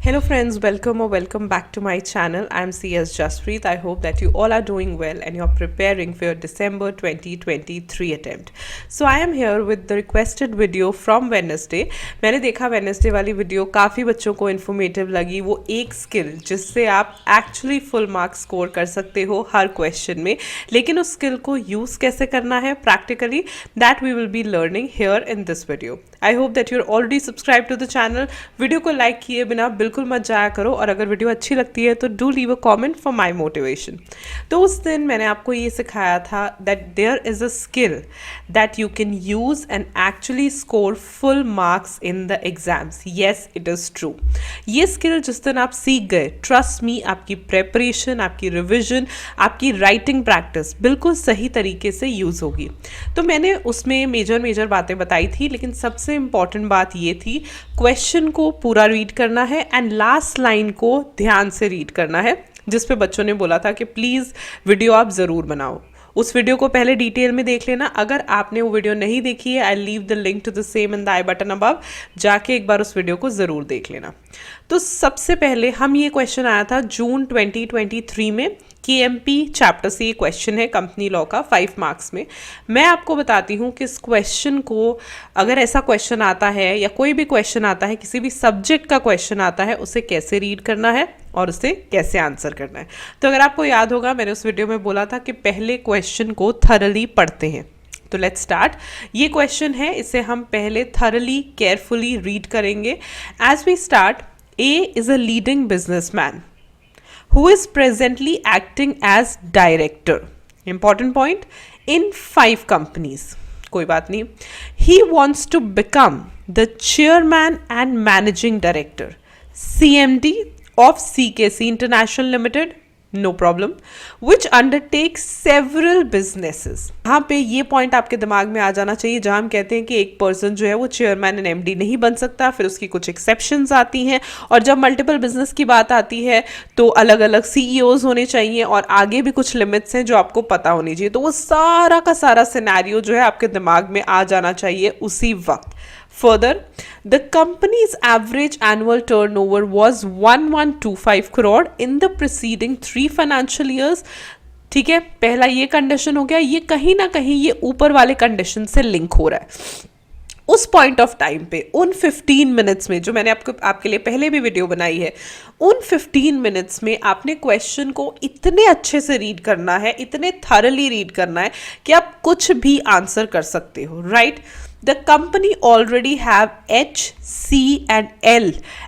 Hello friends, welcome or welcome back to my channel. I'm CS Jaspreet. I hope that you all are doing well and you're preparing for your December 2023 attempt. So I am here with the requested video from Wednesday. मैंने देखा Wednesday वाली video काफ़ी बच्चों को informative लगी. वो एक skill जिससे आप एक्चुअली फुल मार्क्स स्कोर कर सकते हो हर क्वेश्चन में, लेकिन उस स्किल को यूज़ कैसे करना है practically, that we will be learning here in this video. I hope that you are already subscribe to the channel. Video को लाइक किए बिना बिल्कुल मत जाया करो, और अगर वीडियो अच्छी लगती है तो do leave a comment for my motivation. तो उस दिन मैंने आपको ये सिखाया था that there is a skill that you can use and actually score full marks in the exams. Yes, it is true. ये स्किल जिस दिन आप सीख गए, ट्रस्ट मी, आपकी प्रेपरेशन, आपकी रिविजन, आपकी राइटिंग प्रैक्टिस बिल्कुल सही तरीके से यूज़ होगी. तो मैंने उसमें मेजर बातें बताई थी, लेकिन सबसे इंपॉर्टेंट बात ये थी क्वेश्चन को पूरा रीड करना है एंड लास्ट लाइन को ध्यान से रीड करना है, जिस पे बच्चों ने बोला था कि प्लीज़ वीडियो आप ज़रूर बनाओ. उस वीडियो को पहले डिटेल में देख लेना. अगर आपने वो वीडियो नहीं देखी है, I leave the link to the same in the I button above. जाके एक बार उस वीडियो को ज़रूर देख लेना. तो सबसे पहले हम ये क्वेश्चन आया था जून 2023 में. KMP चैप्टर से ये क्वेश्चन है कंपनी लॉ का 5 मार्क्स में. मैं आपको बताती हूँ कि इस क्वेश्चन को, अगर ऐसा क्वेश्चन आता है या कोई भी क्वेश्चन आता है, किसी भी सब्जेक्ट का क्वेश्चन आता है, उसे कैसे रीड करना है और उसे कैसे आंसर करना है. तो अगर आपको याद होगा, मैंने उस वीडियो में बोला था कि पहले क्वेश्चन को थरली पढ़ते हैं. तो लेट्स स्टार्ट. ये क्वेश्चन है, इसे हम पहले थरली केयरफुली रीड करेंगे. As we start, A is a leading businessman who is presently acting as director, important point, in 5 companies. कोई बात नहीं. He wants to become the chairman and managing director, CMD of CKC International Limited, no problem, which undertakes several businesses. यहाँ पे ये point आपके दिमाग में आ जाना चाहिए, जहाँ हम कहते हैं कि एक पर्सन जो है वो चेयरमैन एंड एमडी नहीं बन सकता, फिर उसकी कुछ एक्सेप्शंस आती हैं, और जब मल्टीपल बिजनेस की बात आती है तो अलग अलग सीईओज होने चाहिए, और आगे भी कुछ लिमिट्स हैं जो आपको पता होनी चाहिए. तो वो सारा का सारा सिनेरियो जो है आपके दिमाग में आ जाना चाहिए उसी वक्त. Further, the company's average annual turnover was 1125 crore in the preceding 3 financial years. ठीक है, पहला ये कंडीशन हो गया. ये कहीं ना कहीं ये ऊपर वाले कंडीशन से लिंक हो रहा है. उस पॉइंट ऑफ टाइम पे, उन 15 मिनट्स में, जो मैंने आपके लिए पहले भी वीडियो बनाई है, उन 15 मिनट्स में आपने क्वेश्चन को इतने अच्छे से रीड करना है, इतने थरली रीड करना है कि आप कुछ भी आंसर कर सकते हो. Right? The company already have H, C and L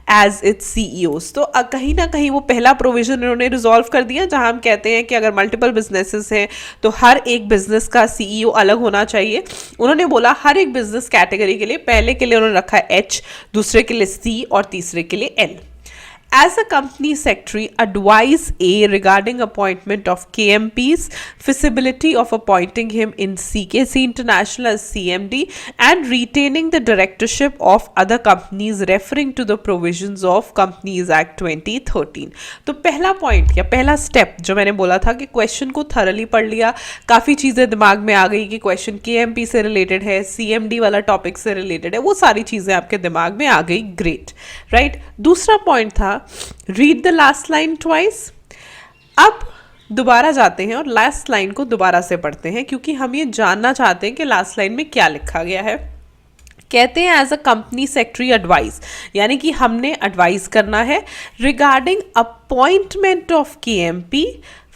as its CEOs. तो कहीं ना कहीं वो पहला प्रोविजन उन्होंने रिजॉल्व कर दिया, जहां हम कहते हैं कि अगर मल्टीपल बिजनेसेस हैं तो हर एक बिजनेस का CEO अलग होना चाहिए. उन्होंने बोला हर एक बिजनेस कैटेगरी के लिए, पहले के लिए उन्होंने रखा है H, दूसरे के लिए C और तीसरे के लिए L. As a company secretary, advise A regarding appointment of KMP's feasibility of appointing him in CKC International as CMD and retaining the directorship of other companies referring to the provisions of Companies Act 2013. तो पहला point या पहला step जो मैंने बोला था कि question को थरली पढ़ लिया, काफ़ी चीज़ें दिमाग में आ गई कि क्वेश्चन KMP से रिलेटेड है, CMD वाला टॉपिक से रिलेटेड है, वो सारी चीज़ें आपके दिमाग में आ गई. ग्रेट. राइट? दूसरा पॉइंट था read the last line twice. अब दोबारा जाते हैं और लास्ट लाइन को दोबारा से पढ़ते हैं, क्योंकि हम ये जानना चाहते हैं कि लास्ट लाइन में क्या लिखा गया है. कहते हैं as a company secretary advice, यानी कि हमने एडवाइस करना है regarding appointment of KMP,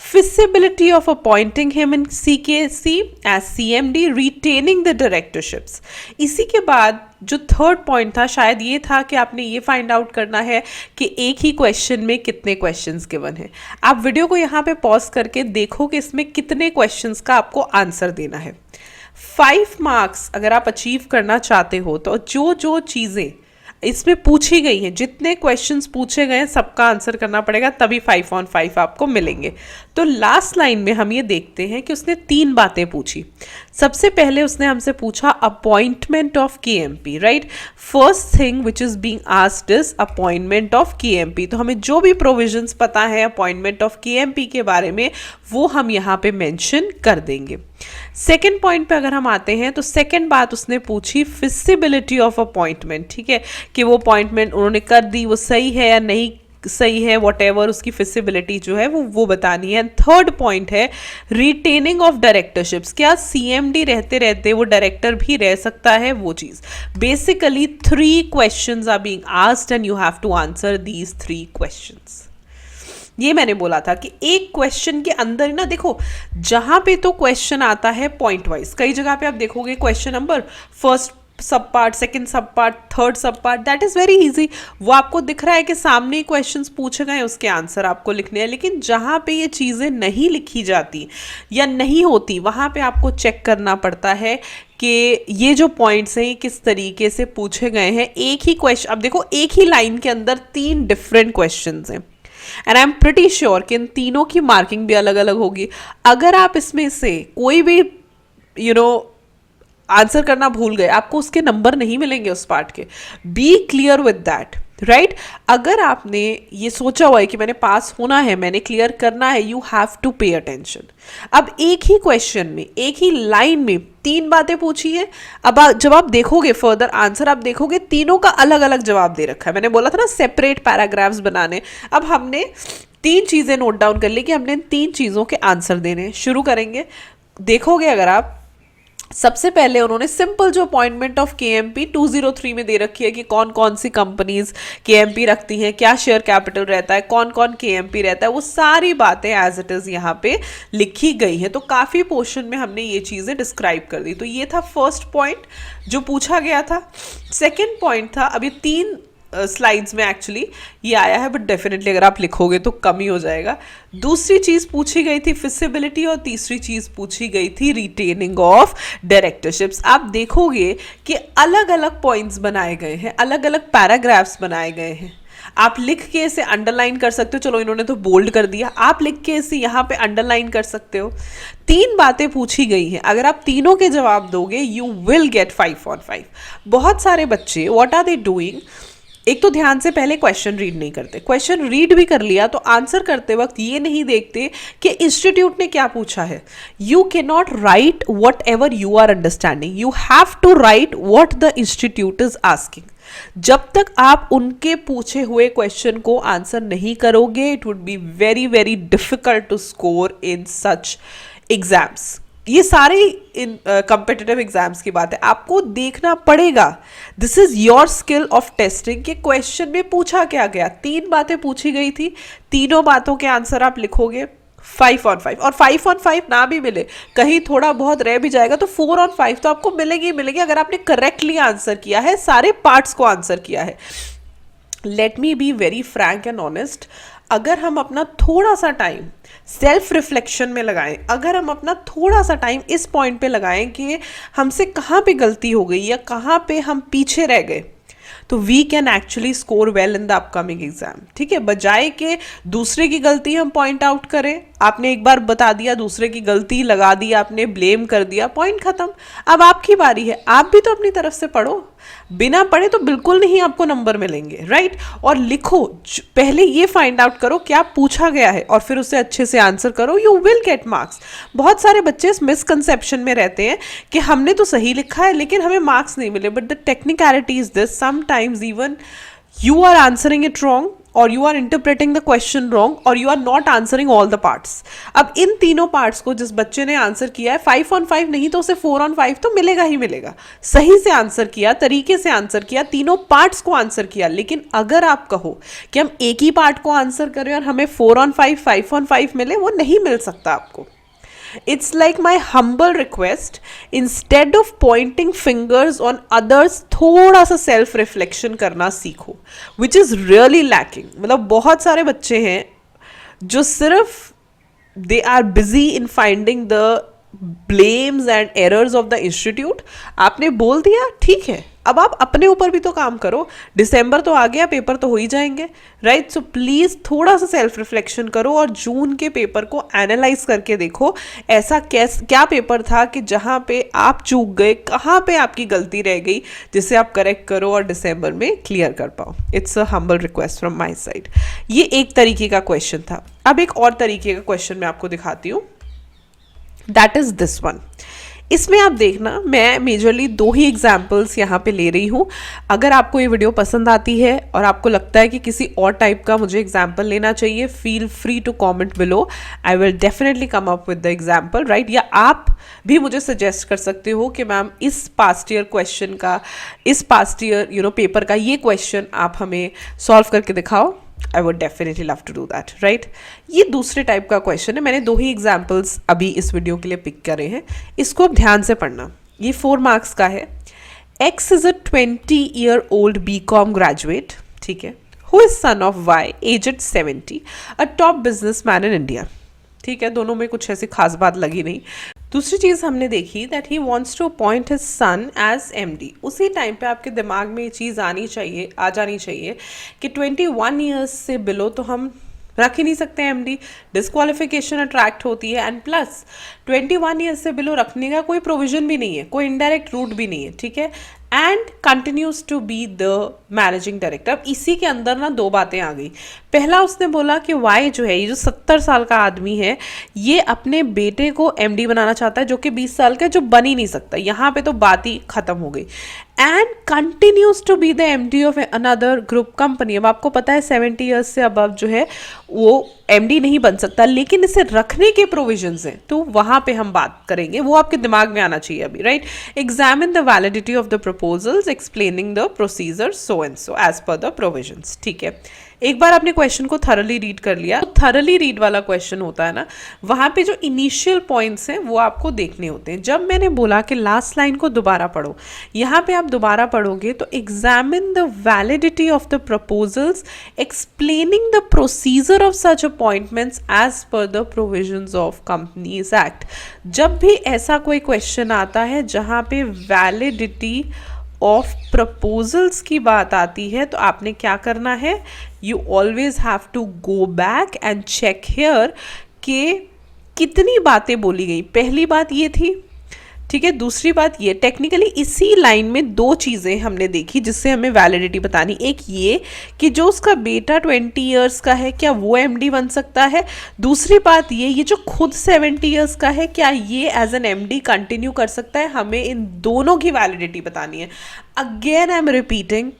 feasibility of appointing him in CKC as CMD, retaining the directorships. इसी के बाद जो थर्ड पॉइंट था, शायद ये था कि आपने ये फाइंड आउट करना है कि एक ही क्वेश्चन में कितने क्वेश्चंस गिवन है. आप वीडियो को यहाँ पे पॉज करके देखो कि इसमें कितने क्वेश्चंस का आपको आंसर देना है. 5 मार्क्स अगर आप अचीव करना चाहते हो तो जो जो चीज़ें इसमें पूछी गई हैं, जितने क्वेश्चंस पूछे गए हैं, सबका आंसर करना पड़ेगा, तभी 5 on 5 आपको मिलेंगे. तो लास्ट लाइन में हम ये देखते हैं कि उसने 3 बातें पूछी. सबसे पहले उसने हमसे पूछा appointment of KMP. Right? First thing which is being asked is appointment of KMP. तो हमें जो भी प्रोविजंस पता है अपॉइंटमेंट ऑफ KMP के बारे में, वो हम यहाँ पे मेंशन कर देंगे. सेकेंड पॉइंट पे अगर हम आते हैं तो सेकेंड बात उसने पूछी फिजिबिलिटी ऑफ अपॉइंटमेंट. ठीक है, कि वो अपॉइंटमेंट उन्होंने कर दी, वो सही है या नहीं सही है, वॉट एवर उसकी फिजिबिलिटी जो है वो बतानी है। थर्ड पॉइंट है रिटेनिंग ऑफ डायरेक्टरशिप्स, क्या सीएमडी रहते रहते वो डायरेक्टर भी रह सकता है, वो चीज। Basically 3 questions are being asked and you have to answer these 3 questions. ये मैंने बोला था कि एक क्वेश्चन के अंदर ना, देखो जहां पे तो क्वेश्चन आता है पॉइंट वाइज, कई जगह पे आप देखोगे क्वेश्चन नंबर फर्स्ट सब पार्ट, सेकंड सब पार्ट, थर्ड सब part, that is very easy, वो आपको दिख रहा है कि सामने क्वेश्चंस पूछे गए, उसके आंसर आपको लिखने हैं। लेकिन जहां पे ये चीज़ें नहीं लिखी जाती या नहीं होती, वहां पे आपको चेक करना पड़ता है कि ये जो पॉइंट्स हैं किस तरीके से पूछे गए हैं। एक ही क्वेश्चन, अब देखो एक ही लाइन के अंदर 3 डिफरेंट क्वेश्चंस हैं and I am pretty sure कि इन तीनों की मार्किंग भी अलग अलग होगी। अगर आप इसमें से कोई भी आंसर करना भूल गए, आपको उसके नंबर नहीं मिलेंगे उस पार्ट के। Be clear with that, right. अगर आपने ये सोचा हुआ है कि मैंने पास होना है, मैंने क्लियर करना है, you have to pay attention. अब एक ही क्वेश्चन में, एक ही लाइन में 3 बातें पूछी है। अब जब आप देखोगे फर्दर आंसर, आप देखोगे तीनों का अलग अलग जवाब दे रखा है। मैंने बोला था ना सेपरेट पैराग्राफ्स बनाने। अब हमने 3 चीजें नोट डाउन कर ली कि हमने इन 3 चीजों के आंसर देने। शुरू करेंगे, देखोगे अगर आप, सबसे पहले उन्होंने सिंपल जो अपॉइंटमेंट ऑफ केएमपी 203 में दे रखी है कि कौन कौन सी कंपनीज केएमपी रखती हैं, क्या शेयर कैपिटल रहता है, कौन कौन केएमपी रहता है, वो सारी बातें एज इट इज यहाँ पे लिखी गई हैं। तो काफ़ी पोर्शन में हमने ये चीज़ें डिस्क्राइब कर दी। तो ये था फर्स्ट पॉइंट जो पूछा गया था। सेकेंड पॉइंट था, अभी 3 स्लाइड्स में एक्चुअली ये आया है, बट डेफिनेटली अगर आप लिखोगे तो कम ही हो जाएगा। दूसरी चीज़ पूछी गई थी फिजिबिलिटी, और तीसरी चीज़ पूछी गई थी रिटेनिंग ऑफ डायरेक्टरशिप्स। आप देखोगे कि अलग अलग पॉइंट्स बनाए गए हैं, अलग अलग पैराग्राफ्स बनाए गए हैं। आप लिख के इसे अंडरलाइन कर सकते हो, चलो इन्होंने तो बोल्ड कर दिया, आप लिख के इसे यहाँ पे अंडरलाइन कर सकते हो। 3 बातें पूछी गई हैं, अगर आप तीनों के जवाब दोगे यू विल गेट 5 on 5। बहुत सारे बच्चे व्हाट आर दे डूइंग, एक तो ध्यान से पहले क्वेश्चन रीड नहीं करते, क्वेश्चन रीड भी कर लिया तो आंसर करते वक्त ये नहीं देखते कि इंस्टीट्यूट ने क्या पूछा है। You can not write whatever you are understanding, you have to write what the institute is asking. जब तक आप उनके पूछे हुए क्वेश्चन को आंसर नहीं करोगे, it would be very very difficult to score in such exams. ये सारे इन कम्पिटिटिव एग्जाम्स की बात है, आपको देखना पड़ेगा। This is your skill of testing कि क्वेश्चन में पूछा क्या गया। 3 बातें पूछी गई थी, तीनों बातों के आंसर आप लिखोगे 5 on 5। और 5 on 5 ना भी मिले, कहीं थोड़ा बहुत रह भी जाएगा, तो 4 on 5 तो आपको मिलेगी ही मिलेगी अगर आपने करेक्टली आंसर किया है, सारे पार्ट्स को आंसर किया है। Let me be very Frank and honest, अगर हम अपना थोड़ा सा टाइम सेल्फ रिफ्लेक्शन में लगाएं, अगर हम अपना थोड़ा सा टाइम इस पॉइंट पे लगाएं कि हमसे कहाँ पे गलती हो गई या कहाँ पे हम पीछे रह गए, तो we can actually score well in the upcoming exam. ठीक है, बजाय के दूसरे की गलती हम पॉइंट आउट करें, आपने एक बार बता दिया, दूसरे की गलती लगा दी, आपने ब्लेम कर दिया, पॉइंट खत्म। अब आपकी बारी है, आप भी तो अपनी तरफ से पढ़ो। बिना पढ़े तो बिल्कुल नहीं आपको नंबर मिलेंगे, राइट। और लिखो, पहले ये फाइंड आउट करो क्या पूछा गया है और फिर उसे अच्छे से आंसर करो, यू विल गेट मार्क्स। बहुत सारे बच्चे इस मिसकंसेप्शन में रहते हैं कि हमने तो सही लिखा है लेकिन हमें मार्क्स नहीं मिले, but the technicality is this, sometimes even you are answering it wrong or you are interpreting the question wrong or you are not answering all the parts। अब इन तीनों पार्ट्स को जिस बच्चे ने आंसर किया है 5 on 5 नहीं तो उसे 4 on 5 तो मिलेगा ही मिलेगा। सही से आंसर किया, तरीके से आंसर किया, तीनों पार्ट्स को आंसर किया। लेकिन अगर आप कहो कि हम एक ही पार्ट को आंसर करें और हमें 4 on 5 5 on 5 मिले, वो नहीं मिल सकता आपको। It's like my humble request, instead of pointing fingers on others, थोड़ा सा सेल्फ रिफ्लेक्शन करना सीखो, which is really lacking। मतलब बहुत सारे बच्चे हैं जो सिर्फ they are busy in finding the blames and errors of the institute। आपने बोल दिया ठीक है, अब आप अपने ऊपर भी तो काम करो। दिसंबर तो आ गया, पेपर तो हो ही जाएंगे, राइट। सो प्लीज़ थोड़ा सा सेल्फ रिफ्लेक्शन करो और जून के पेपर को एनालाइज करके देखो ऐसा क्या पेपर था कि जहाँ पे आप चूक गए, कहाँ पे आपकी गलती रह गई जिसे आप करेक्ट करो और दिसंबर में क्लियर कर पाओ। It's a humble request from my side. ये एक तरीके का क्वेश्चन था। अब एक और तरीके का क्वेश्चन मैं आपको दिखाती हूँ, दैट इज दिस वन। इसमें आप देखना मैं मेजरली 2 ही एग्जाम्पल्स यहाँ पे ले रही हूँ। अगर आपको ये वीडियो पसंद आती है और आपको लगता है कि किसी और टाइप का मुझे एग्जाम्पल लेना चाहिए, feel free to comment below, I will definitely come up with the example, right. या आप भी मुझे सजेस्ट कर सकते हो कि मैम इस पास्ट ईयर क्वेश्चन का, इस पास्ट ईयर पेपर का ये क्वेश्चन आप हमें सॉल्व करके दिखाओ। I would definitely love to do that, right. ये दूसरे टाइप का क्वेश्चन है, मैंने 2 ही एग्जाम्पल्स अभी इस वीडियो के लिए पिक करे हैं, इसको अब ध्यान से पढ़ना। ये 4 मार्क्स का है। X is a 20-year-old BCom graduate, ठीक है, who is son of Y, aged 70, a top businessman in India। ठीक है, दोनों में कुछ ऐसी खास बात लगी नहीं। दूसरी चीज़ हमने देखी that he wants to appoint his son as MD। उसी टाइम पे आपके दिमाग में ये चीज़ आ जानी चाहिए कि 21 ईयर्स से बिलो तो हम रख ही नहीं सकते MD, डिस्क्वालिफिकेशन अट्रैक्ट होती है, एंड प्लस 21 ईयर्स से बिलो रखने का कोई प्रोविजन भी नहीं है, कोई इनडायरेक्ट रूट भी नहीं है, ठीक है, and continues to be the managing director. अब इसी के अंदर ना 2 बातें आ गई। पहला उसने बोला कि वाई जो है, ये जो 70 साल का आदमी है, ये अपने बेटे को MD बनाना चाहता है जो कि 20 साल का, जो बन ही नहीं सकता। यहाँ पे तो बात ही खत्म हो गई। And continues to be the MD of another group company. अब आपको पता है 70 ईयर्स से अबव जो है वो MD नहीं बन सकता, लेकिन इसे रखने के प्रोविजंस हैं, तो वहां पे हम बात करेंगे, वो आपके दिमाग में आना चाहिए अभी, right. Examine the validity of the proposals explaining the procedure so and so as per the provisions. ठीक है, एक बार आपने क्वेश्चन को थरली रीड कर लिया, तो थरली रीड वाला क्वेश्चन होता है ना, वहां पे जो इनिशियल पॉइंट्स हैं वो आपको देखने होते हैं। जब मैंने बोला कि लास्ट लाइन को दोबारा पढ़ो, यहाँ पे आप दोबारा पढ़ोगे तो examine the validity of the proposals explaining the procedure of such appointments as per the provisions of companies act. जब भी ऐसा कोई क्वेश्चन आता है जहाँ पे वैलिडिटी ऑफ प्रपोजल्स की बात आती है, तो आपने क्या करना है, you always have to go back and check here कि कितनी बातें बोली गई। पहली बात ये थी, ठीक है, दूसरी बात ये, टेक्निकली इसी लाइन में 2 चीज़ें हमने देखी जिससे हमें वैलिडिटी बतानी। एक ये कि जो उसका बेटा 20 इयर्स का है, क्या वो MD बन सकता है। दूसरी बात ये जो खुद 70 इयर्स का है, क्या ये एज एन MD कंटिन्यू कर सकता है। हमें इन दोनों की वैलिडिटी बतानी है। Again I am repeating,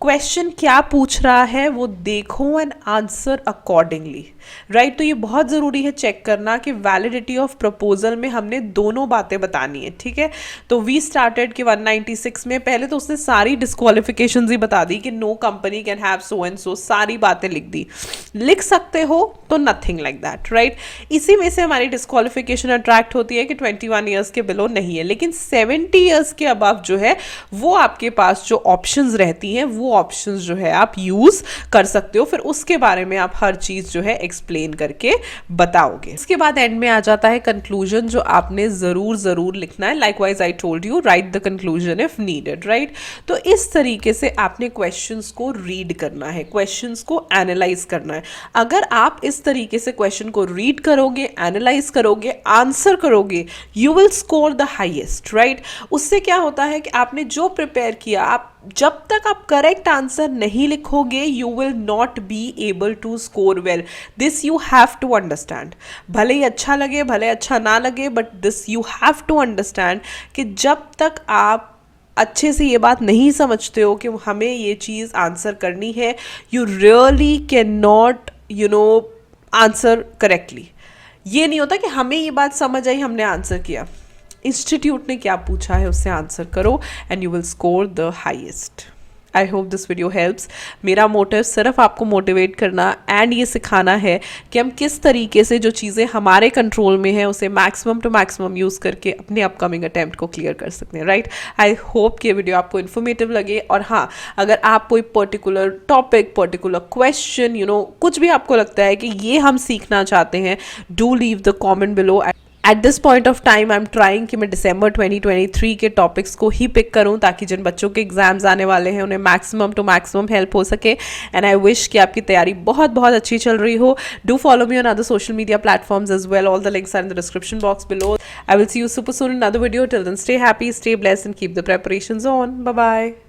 question क्या पूछ रहा है वो देखो एंड आंसर अकॉर्डिंगली, राइट। तो ये बहुत ज़रूरी है चेक करना कि वैलिडिटी ऑफ प्रपोजल में हमने दोनों बातें बतानी है, ठीक है। तो वी स्टार्टेड कि 196 में पहले तो उसने सारी डिस्क्वालिफिकेशंस ही बता दी कि no company can have so and so, सारी बातें लिख दी। लिख सकते हो तो नथिंग लाइक दैट, राइट। इसी में से हमारी डिस्क्वालिफिकेशन अट्रैक्ट होती है कि 21 ईयर्स के बिलो नहीं है, लेकिन 70 ईयर्स के अबव जो है वो आपके पास जो ऑप्शंस रहती हैं वो ऑप्शंस जो है आप यूज कर सकते हो। फिर उसके बारे में आप हर चीज जो है एक्सप्लेन करके बताओगे। इसके बाद एंड में आ जाता है कंक्लूजन, जो आपने जरूर लिखना है। Likewise I told you right the conclusion if needed, right. तो इस तरीके से आपने क्वेश्चंस को रीड करना है, क्वेश्चंस को एनालाइज करना है। अगर आप इस तरीके से क्वेश्चन को रीड करोगे, एनालाइज करोगे, आंसर करोगे, you will score the highest, right. उससे क्या होता है कि आपने जो प्रिपेयर किया, आप जब तक आप करेक्ट आंसर नहीं लिखोगे, you will not be able to score well. This you have to understand. भले ही अच्छा लगे, भले अच्छा ना लगे, but this you have to understand कि जब तक आप अच्छे से ये बात नहीं समझते हो कि हमें ये चीज़ आंसर करनी है, you really can not answer correctly. ये नहीं होता कि हमें ये बात समझ आई, हमने आंसर किया। इंस्टीट्यूट ने क्या पूछा है उससे आंसर करो and you will score the highest. I hope this video helps. मेरा मोटिव सिर्फ आपको मोटिवेट करना एंड ये सिखाना है कि हम किस तरीके से जो चीज़ें हमारे कंट्रोल में है उसे मैक्सिमम टू मैक्सिमम यूज़ करके अपने अपकमिंग अटेम्प्ट को क्लियर कर सकते हैं, राइट। आई होप कि ये वीडियो आपको इन्फॉर्मेटिव लगे। और हाँ, अगर आप कोई पर्टिकुलर टॉपिक, पर्टिकुलर क्वेश्चन, कुछ भी आपको लगता है कि ये हम सीखना चाहते हैं, do leave the comment below. At this point of time I am trying कि मैं दिसंबर 2023 के टॉपिक्स को ही पिक करूं ताकि जिन बच्चों के एग्जाम्स आने वाले हैं उन्हें मैक्सिमम टू मैक्सिमम हेल्प हो सके। एंड आई विश कि आपकी तैयारी बहुत बहुत अच्छी चल रही हो। Do follow me on other social media platforms as well. All the links are in the description box below. I will see you super soon in another video. Till then stay happy, stay blessed and keep the preparations on. Bye bye.